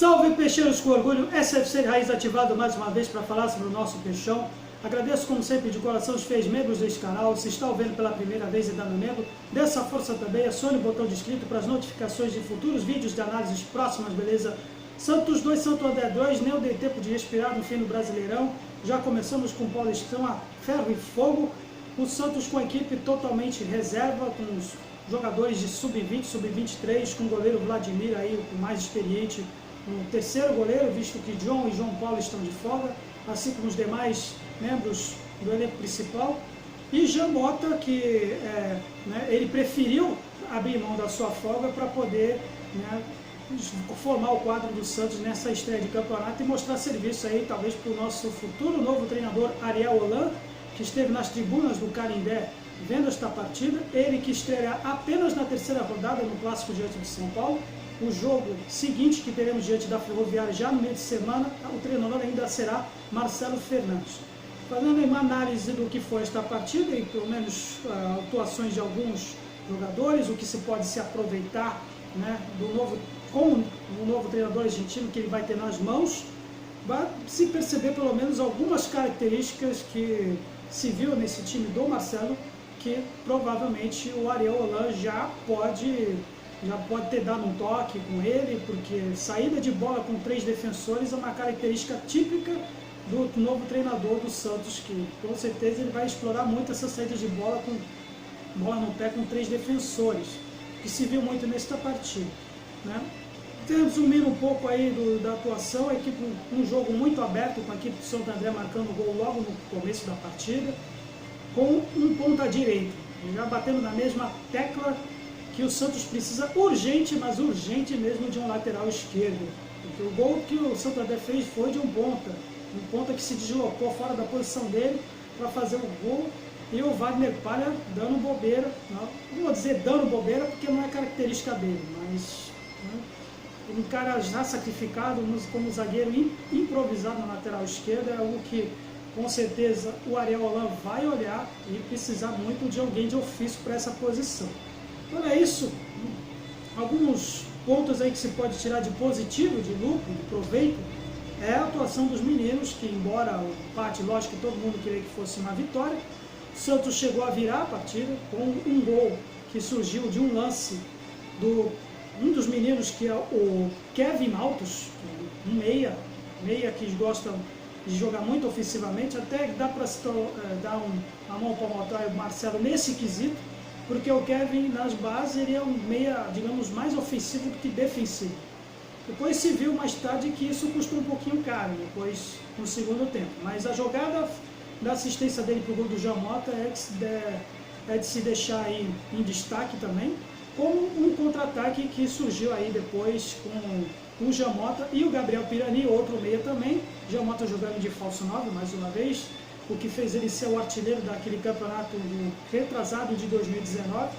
Salve peixeiros com orgulho, SFC Raiz ativado mais uma vez para falar sobre o nosso peixão. Agradeço como sempre de coração os feios membros deste canal. Se está ouvindo pela primeira vez e dando membro, dê essa força também, acione o botão de inscrito para as notificações de futuros vídeos de análises próximas, beleza? Santos 2, Santo André 2, nem dei tempo de respirar no fim do Brasileirão. Já começamos com o Paulistão a ferro e fogo. O Santos com a equipe totalmente reserva, com os jogadores de sub-20, sub-23, com o goleiro Vladimir aí, o mais experiente, um terceiro goleiro, visto que John e João Paulo estão de folga, assim como os demais membros do elenco principal. E Jean Mota, que ele preferiu abrir mão da sua folga para poder formar o quadro do Santos nessa estreia de campeonato e mostrar serviço aí, talvez, para o nosso futuro novo treinador Ariel Holan, que esteve nas tribunas do Canindé vendo esta partida. Ele que estreia apenas na terceira rodada no Clássico diante de São Paulo. O jogo seguinte que teremos diante da Ferroviária já no meio de semana, o treinador ainda será Marcelo Fernandes. Fazendo uma análise do que foi esta partida e pelo menos atuações de alguns jogadores, o que se pode se aproveitar com o novo treinador argentino que ele vai ter nas mãos, vai se perceber pelo menos algumas características que se viu nesse time do Marcelo, que provavelmente o Ariel Holan já pode ter dado um toque com ele, porque saída de bola com 3 defensores é uma característica típica do novo treinador do Santos, que com certeza ele vai explorar muito essa saída de bola com bola no pé com 3 defensores, que se viu muito nesta partida, Resumindo um pouco aí da atuação, a equipe, um jogo muito aberto, com a equipe do Santo André marcando o gol logo no começo da partida, com um ponta direito, já batendo na mesma tecla que o Santos precisa urgente, mas urgente mesmo, de um lateral esquerdo. Porque o gol que o Santo André fez foi de um ponta que se deslocou fora da posição dele para fazer o gol, e o Wagner Palha dando bobeira, não vou dizer dando bobeira porque não é característica dele, mas um cara já sacrificado como zagueiro improvisado na lateral esquerda é algo que com certeza o Ariel Holan vai olhar e precisar muito de alguém de ofício para essa posição. Então é isso, alguns pontos aí que se pode tirar de positivo, de lucro, de proveito, é a atuação dos meninos, que embora o empate, lógico que todo mundo queria que fosse uma vitória, o Santos chegou a virar a partida com um gol que surgiu de um lance do um dos meninos, que é o Kevin Maltos, um meia que gostam de jogar muito ofensivamente, até dá para dar a mão para o Marcelo nesse quesito, porque o Kevin nas bases ele é um meia, digamos, mais ofensivo do que defensivo. Depois se viu mais tarde que isso custou um pouquinho caro, depois no segundo tempo, mas a jogada da assistência dele para o gol do Jean Mota é de se deixar aí em destaque também, como um contra-ataque que surgiu aí depois com o Jean Mota e o Gabriel Pirani, outro meia também. Jean Mota jogando de falso 9 mais uma vez, o que fez ele ser o artilheiro daquele campeonato retrasado de 2019,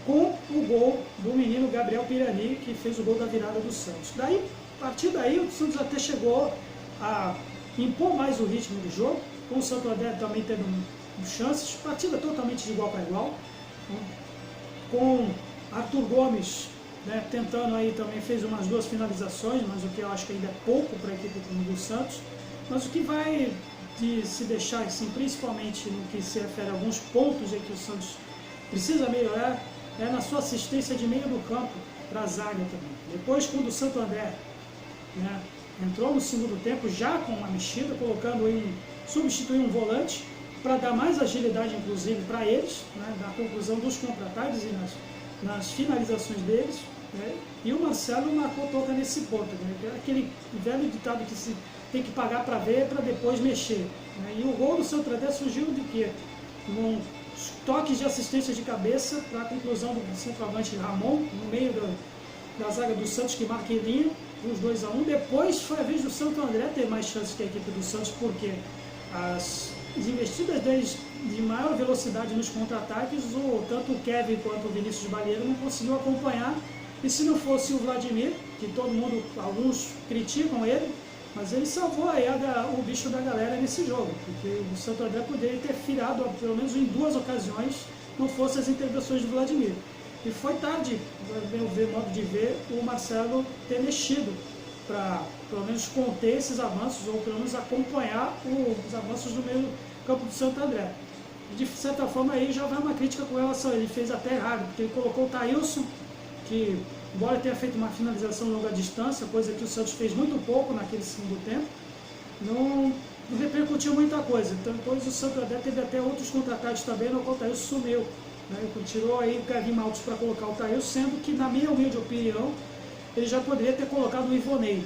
com o gol do menino Gabriel Pirani, que fez o gol da virada do Santos. Daí, a partir daí, o Santos até chegou a impor mais o ritmo do jogo, com o Santo André também tendo chances, partida totalmente de igual para igual, com Arthur Gomes tentando aí também, fez umas 2 finalizações, mas o que eu acho que ainda é pouco para a equipe do Santos. Mas o que vai se deixar, assim, principalmente no que se refere a alguns pontos em que o Santos precisa melhorar, é na sua assistência de meio do campo para a zaga também. Depois, quando o Santo André entrou no segundo tempo já com uma mexida, substituiu um volante para dar mais agilidade, inclusive, para eles, na conclusão dos contra-ataques e nas finalizações deles, e o Marcelo marcou toda nesse ponto, aquele velho ditado que se tem que pagar para ver, para depois mexer, e o gol do Santo André surgiu de quê? Uns toques de assistência de cabeça para a conclusão do centroavante Ramon, no meio da zaga do Santos, que marca em linha, os 2-1, depois foi a vez do Santo André ter mais chances que a equipe do Santos, porque as investidas deles de maior velocidade nos contra-ataques, tanto o Kevin quanto o Vinícius Balieiro não conseguiu acompanhar, e se não fosse o Vladimir, que alguns criticam ele, mas ele salvou aí o bicho da galera nesse jogo, porque o Santo André poderia ter firado, pelo menos em 2 ocasiões, não fossem as intervenções do Vladimir. E foi tarde, no meu modo de ver, o Marcelo ter mexido para pelo menos conter esses avanços, ou pelo menos acompanhar os avanços do meio campo do Santo André. De certa forma aí já vai uma crítica com relação a ele, fez até errado, porque ele colocou o Thailson, que embora tenha feito uma finalização longa distância, coisa que o Santos fez muito pouco naquele segundo tempo, não repercutiu muita coisa. Então depois o Santo André teve até outros contra-ataques também, no qual o Thailson sumiu. Tirou aí o Kevin Maltos para colocar o Thailson, sendo que, na minha humilde opinião, ele já poderia ter colocado o Ivonei.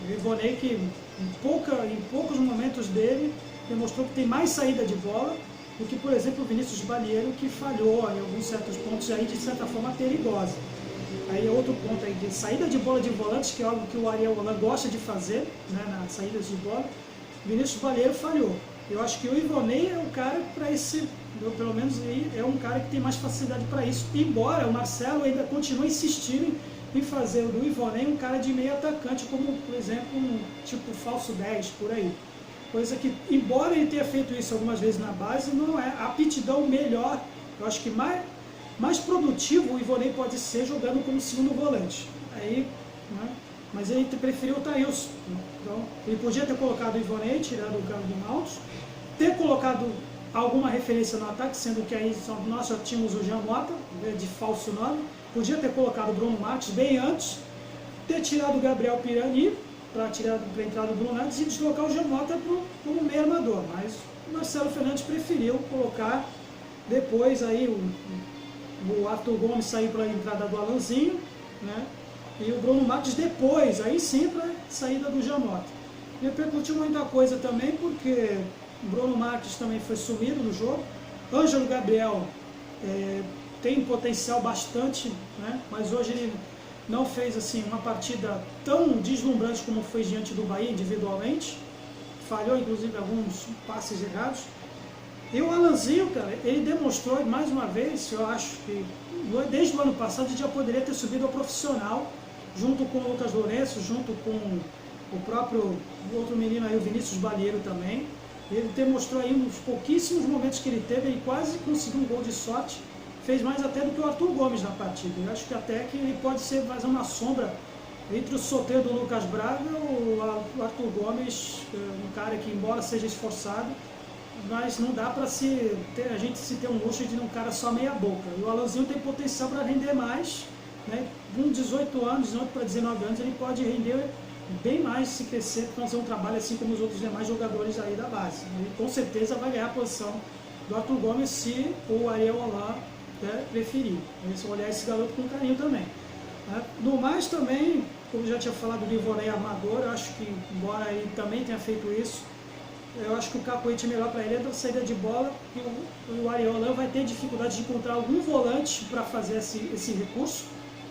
O Ivonei que em poucos momentos dele demonstrou que tem mais saída de bola do que, por exemplo, o Vinícius Balieiro, que falhou em alguns certos pontos aí, de certa forma perigosa. Aí é outro ponto aí de saída de bola de volantes, que é algo que o Ariel Holan gosta de fazer, né, nas saídas de bola. O Vinícius Balieiro falhou. Eu acho que o Ivonei é o cara para esse, pelo menos é um cara que tem mais facilidade para isso, embora o Marcelo ainda continue insistindo em fazer do Ivonei um cara de meio atacante, como, por exemplo, um tipo falso 10, por aí. Coisa que, embora ele tenha feito isso algumas vezes na base, não é a aptidão melhor. Eu acho que mais produtivo o Ivonei pode ser jogando como segundo volante. Aí, né, mas ele preferiu o Thailson. Então, ele podia ter colocado o Ivonei, tirado o Kevin Maltos, ter colocado alguma referência no ataque, sendo que aí nós já tínhamos o Jean Mota, de falso nome, podia ter colocado o Bruno Marques bem antes, ter tirado o Gabriel Pirani, para a entrada do Bruno Marques, e deslocar o Jean Mota como meio armador, mas o Marcelo Fernandes preferiu colocar depois aí o Arthur Gomes sair para a entrada do Alanzinho, né? E o Bruno Marques depois, aí sim para a saída do Jean Mota. Repercutiu muita coisa também, porque o Bruno Marques também foi sumido no jogo. Ângelo Gabriel tem potencial bastante, né? Mas hoje ele não fez assim uma partida tão deslumbrante como fez diante do Bahia individualmente. Falhou inclusive alguns passes errados. E o Alanzinho, cara, ele demonstrou mais uma vez, eu acho que desde o ano passado ele já poderia ter subido ao profissional, junto com o Lucas Lourenço, junto com o próprio outro menino aí, o Vinícius Balieiro também. Ele demonstrou aí nos pouquíssimos momentos que ele teve, ele quase conseguiu um gol de sorte, fez mais até do que o Arthur Gomes na partida. Eu acho que até que ele pode ser mais uma sombra entre o sorteio do Lucas Braga, o Arthur Gomes, um cara que, embora seja esforçado, mas não dá para a gente se ter um luxo de um cara só meia boca. E o Alanzinho tem potencial para render mais, né? Com 18 anos, 18 para 19 anos, ele pode render bem mais se crescer, fazer um trabalho assim como os outros demais jogadores aí da base. Ele com certeza vai ganhar a posição do Arthur Gomes se o Ariel Holan preferir. Eles olhar esse garoto com carinho também. No mais também, como já tinha falado do Ivonei armador, eu acho que, embora ele também tenha feito isso, eu acho que o capoete melhor para ele é da saída de bola, e o Ariel Holan vai ter dificuldade de encontrar algum volante para fazer esse recurso,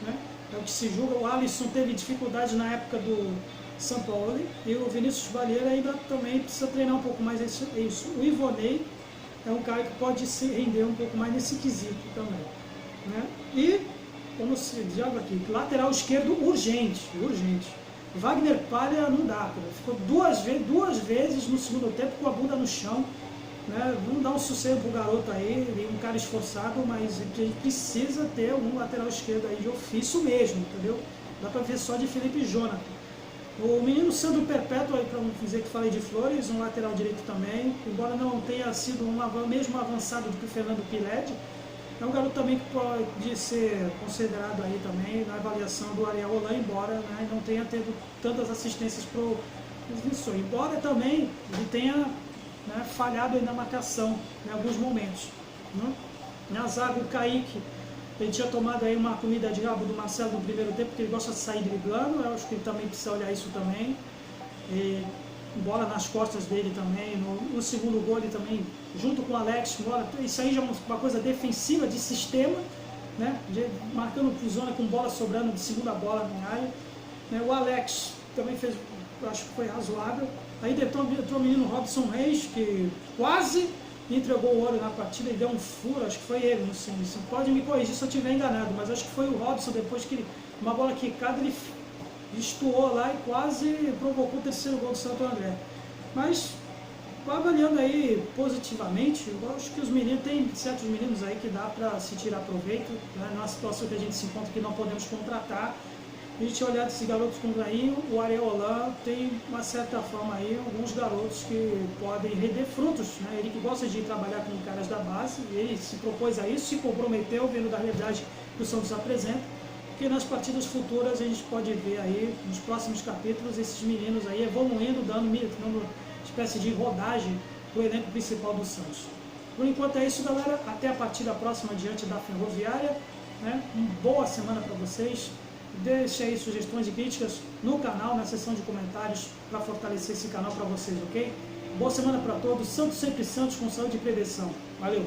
né? É o que se julga. O Alisson teve dificuldade na época do São Paulo, e o Vinícius Balieiro ainda também precisa treinar um pouco mais isso. O Ivonei é um cara que pode se render um pouco mais nesse quesito também, né? E, como se diz aqui, lateral esquerdo urgente. Wagner Palha não dá, cara. Ficou duas vezes no segundo tempo com a bunda no chão, né? Vamos dar um sossego pro garoto aí, ele é um cara esforçado, mas ele precisa ter um lateral esquerdo aí de ofício mesmo, entendeu? Dá para ver só de Felipe Jonathan. O menino Sandro Perpétuo, para não dizer que falei de Flores, um lateral direito também, embora não tenha sido mesmo avançado do que o Fernando Piled, é um garoto também que pode ser considerado aí também na avaliação do Ariel Holan, embora, né, não tenha tido tantas assistências para o Vinicius, embora também ele tenha, né, falhado aí na marcação em alguns momentos, né? Na zaga, o Kaique, ele tinha tomado aí uma comida de rabo do Marcelo no primeiro tempo, porque ele gosta de sair driblando. Eu acho que ele também precisa olhar isso também. E, bola nas costas dele também. No segundo gol ele também, junto com o Alex, isso aí já é uma coisa defensiva, de sistema, né? Marcando zona com bola sobrando, de segunda bola na área, né? O Alex também fez, eu acho que foi razoável. Aí entrou o menino Robson Reis, que quase entregou o ouro na partida e deu um furo, acho que foi ele, não sei, pode me corrigir se eu estiver enganado, mas acho que foi o Robson, depois que uma bola quicada, ele estuou lá e quase provocou o terceiro gol do Santo André. Mas, avaliando aí positivamente, eu acho que os meninos, tem certos meninos aí que dá para se tirar proveito, né? Numa situação que a gente se encontra que não podemos contratar, a gente olhar desses garotos como aí, o Areolan tem uma certa forma aí, alguns garotos que podem render frutos, né? Ele que gosta de trabalhar com caras da base, ele se propôs a isso, se comprometeu, vendo da realidade que o Santos apresenta, que nas partidas futuras a gente pode ver aí, nos próximos capítulos, esses meninos aí evoluindo, dando uma espécie de rodagem do elenco principal do Santos. Por enquanto é isso, galera. Até a partida próxima diante da Ferroviária. Né? Uma boa semana para vocês. Deixe aí sugestões e críticas no canal, na seção de comentários, para fortalecer esse canal para vocês, ok? Boa semana para todos. Santos sempre Santos, com saúde e prevenção. Valeu!